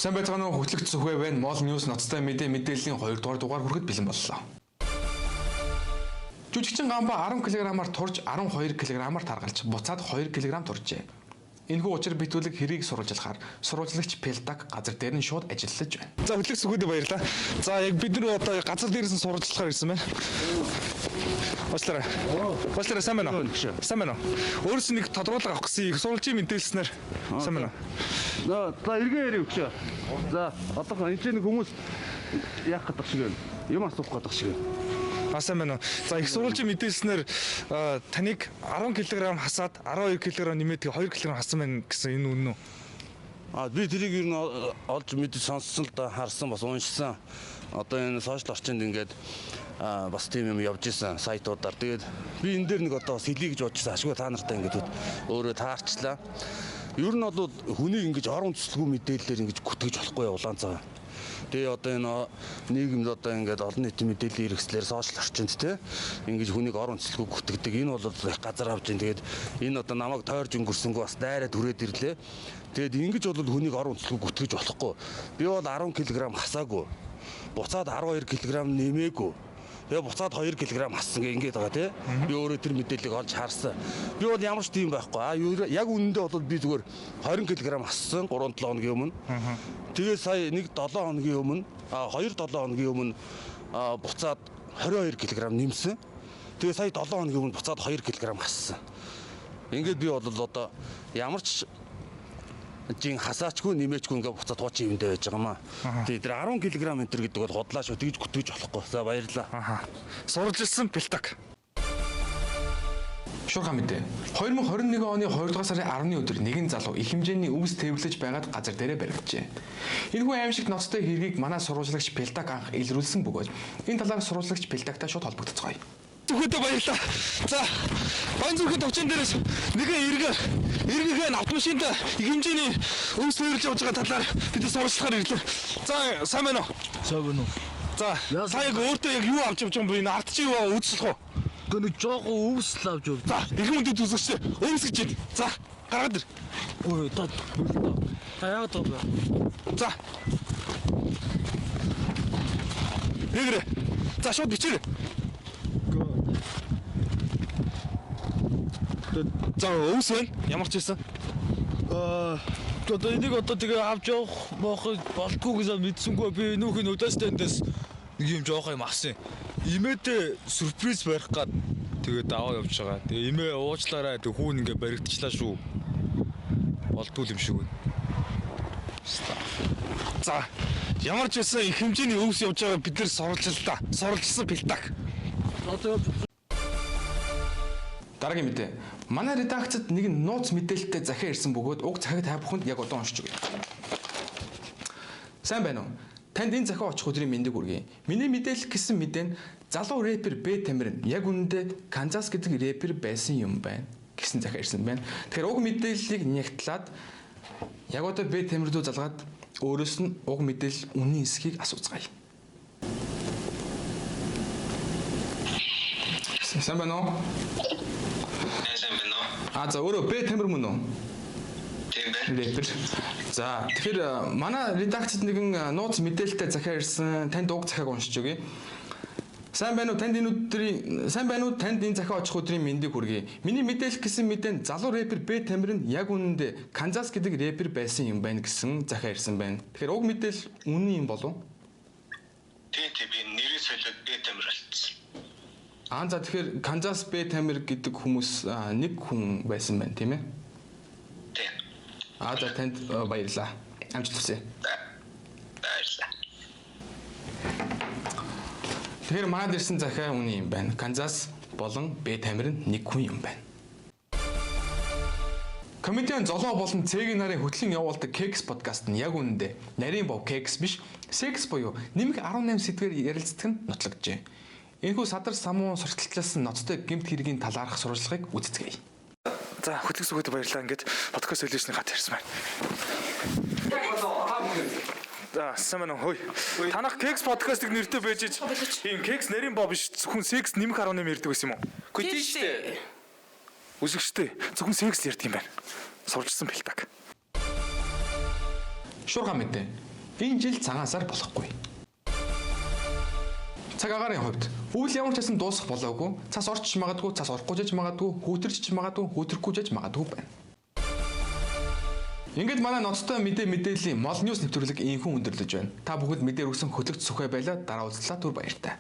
Сайн байцгаана уу хөтлөгч Сүхбай байна. Мол News ноцтой мэдээллийн 2 дугаар дугаар хүрэхэд бэлэн боллоо. Жүжигчин Гамба 10 кг-аар турж 12 кг-аар таргалж буцаад 2 кг туржээ. Энэхүү учир битүүлэг хэрийг сурвалжлахаар сурвалжлагч Пелтак газар дээр нь шууд ажиллаж байна. За хөтлөгч Сүхбайд баярлалаа. За яг бид нар одоо газар дээрээс нь сурвалжлахаар ирсэн байна. Бачлаарай сайн байна уу? Сайн байна уу? Өөрөөс нэг тодруулга авах гэсэн их сурвалжийн мэдээлснээр сайн байна уу? За эргээ ярив өгшөө. За одоо энэ нэг хүмүүс яах гэдэг шиг байна. Юм асуух гэдэг шиг байна. Сайн байна уу? За их сурвалжийн мэдээлснээр таныг 10 кг хасаад 12 кг нэмээд 2 кг хасан байна гэсэн энэ үнэн үү? Би тэрийг ер нь олж мэдж сонссон л да харсан бас уншсан. Одоо энэ сошиал орчинд ингээд бас тийм юм явж исэн сайтуудаар. Тэгээд би энэ дээр нэг одоо бас хэлье гэж бодчихсан. Ашгүй та нартай ингээд өөрөө таарчлаа. Ер нь бол хүнийг ингэж орон цэцлэггүй мэдээлэлээр ингэж гүтгэж болохгүй улаан цаа. Тэгээ одоо энэ нийгэмд одоо ингээд олон нийтийн мэдээллийн хэрэгслэр сошиал орчинд те ингэж хүнийг орон цэцлэггүй гүтгдэг. Энэ бол их газар авч ин тэгээд энэ одоо намайг тойрж өнгөрсөнгөө бас дайраад хүрээд ирлээ. Тэгээд ингэж бол хүнийг орон цэцлэггүй гүтгэж болохгүй. Би бол 10 кг хасаагүй. Буцаад 12 кг нэмээгүй. Тэгээ буцаад 2 кг хассан гэ ингэж байгаа тий. Би өөрөө тэр мэдээллийг олж харсан. Би бол ямар ч тийм байхгүй. Яг үнэндээ бол би зүгээр 20 кг хассан 3-7 хоногийн өмнө. Тэгээ сая нэг 7 хоногийн өмнө 2-7 хоногийн өмнө буцаад 22 кг нэмсэн. Тэгээ сая 7 хоногийн өмнө буцаад 2 кг хассан. Ингээд би бол одоо ямар ч жин хасаачгүй нэмээчгүй ингээд буцаад туучин юмдээ байж байгаа маа. Тэгээ тэр 10 кг энтер гэдэг бол хотлаа шүү. Тэгж гүтгэж болохгүй. За баярлалаа. Сурвалжилсан Пелтак. Шуурхай мэдээ. 2021 оны 2 дугаар сарын 10-ны өдөр нэгэн залуу их хэмжээний өвс тээвэрлэж байгаад газар дээрээ баригджээ. Энэхүү аимшиг ноцтой хэргийг манай сурвалжлагч Пелтак анх илрүүлсэн бөгөөд энэ талаар сурвалжлагч Пелтактай шууд холбогдцгоё. Зүгтээ баярлалаа. За, байн зүрхэн төвчөн дээрээс нэгэн эргэгээ автомашинтай их хэмжээний өвс тээвэрлж явж байгаа талаар бид сурвалжлахаар ирлээ. За, сайн байна уу? Сайн байна уу? За, сая өөртөө яг юу авч явж байгаа юм бэ? Энэ ард чи юу үзүүлэх үү? Гэнэ жоохон өвс л авч явж. За, их хүндэд үзэгчтэй. Өвс гэж байна. За, гаргаад ир. Ой, та яагаад байгаа бэ? За. Нэгрэ. За, шууд бичээрэй. За, өвс байна. Ямар ч байсан. Одоо энийг одоо тэгээ авч явах болтгүй гэж мэдсэнгүй би нүүхийн өдөөстэндээс нэг юм жоох юм авсан. Имээдээ сюрприз барих гад тэгээд аваа явж байгаа. Тэгээ имээ уучлаарай тэг хүүн ингээ баригдчихлаа шүү. Болдгүй юм шиг байна. За, ямар ч байсан их хэмжээний өвс явж байгаа бид нэр сурвалжлаа. Сурвалжилсан Пелтак. Дараагийн мэдээ. Манай редакцид нэгэн нууц мэдээлэлтэй захиа ирсэн бөгөөд уг захиаг та бүхэнд яг одоо уншиж өгье. Сайн байна уу? Танд энэ захиа очих өдрийн мэндийг хүргэе. Миний мэдээлэл гэсэн мэдээ нь залуу рэпер Б Тамир нь яг үнэндээ Канзас гэдэг рэпер байсан юм байна гэсэн захиа ирсэн байна. Тэгэхээр уг мэдээллийг нягтлаад яг одоо Б Тамир руу залгаад өөрөөс нь уг мэдээлэл үнэн эсхийг асууцгаая. Сайн байна уу? За өөрөө Б Тамир мөн үү? Тийм байна. Рэпер. За тэгэхээр манай редакцид нэгэн нууц мэдээлэлтэй захиа ирсэн. Танд уг захиаг уншиж өгье. Сайн байна уу? Танд энэ захиа очих өдрийн мэндийг хүргэе. Миний мэдээлэл гэсэн мэдээ нь залуу рэпер Б Тамир нь яг үнэндээ Канзас гэдэг рэпер байсан юм байна гэсэн захиа ирсэн байна. Тэгэхээр уг мэдээлэл үнэн юм болов уу? Тийм би нэрээ солиод Б Тамир болчихсон. За тэгэхээр Канзас Б Тамир гэдэг хүмүүс нэг хүн байсан байна тийм ээ? Тийм. За танд баярлалаа. Амжилт хүсье. Баярлалаа. Тэгэхээр манад ирсэн захиа үнэн юм байна. Канзас болон Б Тамир нь нэг хүн юм байна. Комедиан Золоо болон Цэгийн нарын хөтлийн явуулдаг Кекс подкаст нь яг үнэндээ нарийн бов Кекс биш, секс буюу нэмэх 18 сэдвээр ярилцдаг нь нотлогджээ. Энэхүү садар самуун сурталчлалсан ноцтой гэмт хэргийн талаарх сурвалжлагыг үздэцгээе. За хөтлөх сүгэд баярлалаа. Ингээд подкаст солиушны хат ирсэн байна. За самана хой. Танах Кекс подкастыг нэртэй байж ийм Кекс нарийн боо биш зөвхөн секс нэмэх 18 ярьдаг байсан юм уу? Үгүй тийм шүү дээ. Үсэгчтэй зөвхөн секс ярьдаг юм байна. Сурвалжилсан Пелтак. Шуурхай мэдээ. Энэ жил цагаан сар болохгүй. Цаг агаарын хувьд өвөл ямар ч байсан дуусах болоогүй, цас орчих магадгүй, цас орохгүй жиж магадгүй, хүүтэрч магадгүй, хүүтрэхгүй жиж магадгүй байна. Ингээд манай ноцтой мэдээллийн Мол Ньюс нэвтрүүлэг ийхүү өндөрлөж байна. Та бүхэнд мэдээр өгсөн хөтлөгч Сүхбай байлаа. Дараа уулзлаа түр баяртай.